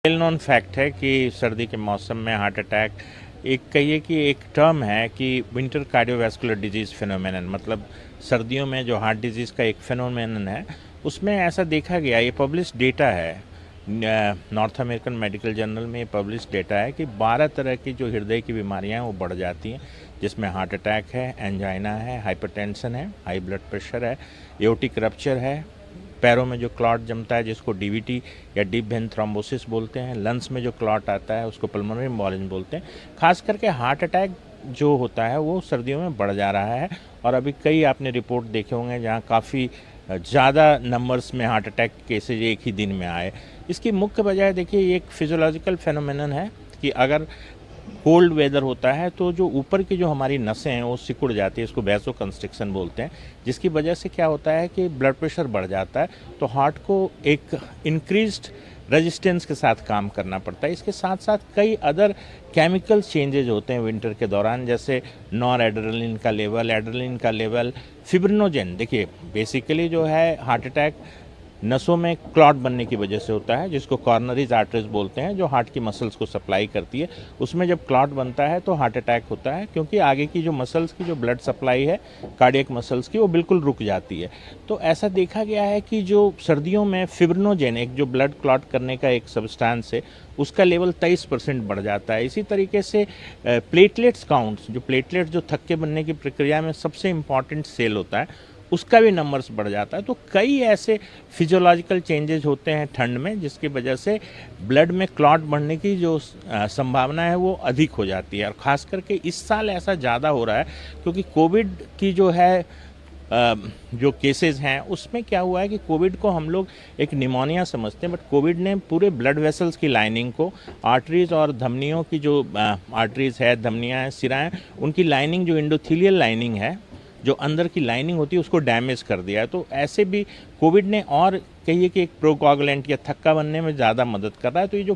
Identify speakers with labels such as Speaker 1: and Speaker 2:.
Speaker 1: Well known fact है कि सर्दी के मौसम में हार्ट अटैक एक कहिए कि एक टर्म है कि विंटर कार्डियोवैस्कुलर डिजीज़ फिनोमेनन, मतलब सर्दियों में जो हार्ट डिजीज़ का एक फिनोमेनन है, उसमें ऐसा देखा गया, ये पब्लिश डेटा है, नॉर्थ अमेरिकन मेडिकल जर्नल में ये पब्लिश डेटा है कि 12 तरह की जो हृदय की बीमारियां हैं वो बढ़ जाती हैं, जिसमें हार्ट अटैक है, एंजाइना है, हाइपरटेंशन है, हाई ब्लड प्रेशर है, एओर्टिक रप्चर है, पैरों में जो क्लॉट जमता है जिसको डीवीटी या डीप वेन थ्रोम्बोसिस बोलते हैं, लंग्स में जो क्लॉट आता है उसको पल्मोनरी एम्बोलिज्म बोलते हैं। खास करके हार्ट अटैक जो होता है वो सर्दियों में बढ़ जा रहा है, और अभी कई आपने रिपोर्ट देखे होंगे जहाँ काफ़ी ज़्यादा नंबर्स में हार्ट अटैक केसेज एक ही दिन में आए। इसकी मुख्य वजह देखिए, ये एक फिजियोलॉजिकल फेनोमेनन है कि अगर कोल्ड वेदर होता है तो जो ऊपर की जो हमारी नसें हैं वो सिकुड़ जाती है, इसको वैसो कंस्ट्रिक्शन बोलते हैं, जिसकी वजह से क्या होता है कि ब्लड प्रेशर बढ़ जाता है, तो हार्ट को एक इंक्रीज्ड रेजिस्टेंस के साथ काम करना पड़ता है। इसके साथ साथ कई अदर केमिकल चेंजेज होते हैं विंटर के दौरान, जैसे नॉर एड्रेनलिन का लेवल, एड्रेनलिन का लेवल, फिब्रिनोजेन। देखिए बेसिकली जो है हार्ट अटैक नसों में क्लॉट बनने की वजह से होता है, जिसको कॉर्नरीज आर्टरीज बोलते हैं, जो हार्ट की मसल्स को सप्लाई करती है। उसमें जब क्लॉट बनता है तो हार्ट अटैक होता है, क्योंकि आगे की जो मसल्स की जो ब्लड सप्लाई है कार्डियक मसल्स की, वो बिल्कुल रुक जाती है। तो ऐसा देखा गया है कि जो सर्दियों में फिब्रिनोजेन, एक जो ब्लड क्लॉट करने का एक सब्सटेंस है, उसका लेवल 23% बढ़ जाता है। इसी तरीके से प्लेटलेट्स काउंट्स, जो प्लेटलेट्स जो थक्के बनने की प्रक्रिया में सबसे इंपॉर्टेंट सेल होता है, उसका भी नंबर्स बढ़ जाता है। तो कई ऐसे फिजियोलॉजिकल चेंजेस होते हैं ठंड में, जिसकी वजह से ब्लड में क्लॉट बढ़ने की जो संभावना है वो अधिक हो जाती है। और ख़ास करके इस साल ऐसा ज़्यादा हो रहा है क्योंकि कोविड की जो है जो केसेस हैं उसमें क्या हुआ है कि कोविड को हम लोग एक निमोनिया समझते हैं, बट कोविड ने पूरे ब्लड वेसल्स की लाइनिंग को, आर्टरीज और धमनियों की जो आर्टरीज है, धमनियाँ हैं, सिराएँ, उनकी लाइनिंग जो एंडोथेलियल लाइनिंग है, जो अंदर की लाइनिंग होती है, उसको डैमेज कर दिया है। तो ऐसे भी कोविड ने, और कहिए कि एक प्रोकोगुलेंट या थक्का बनने में ज़्यादा मदद कर रहा है। तो ये जो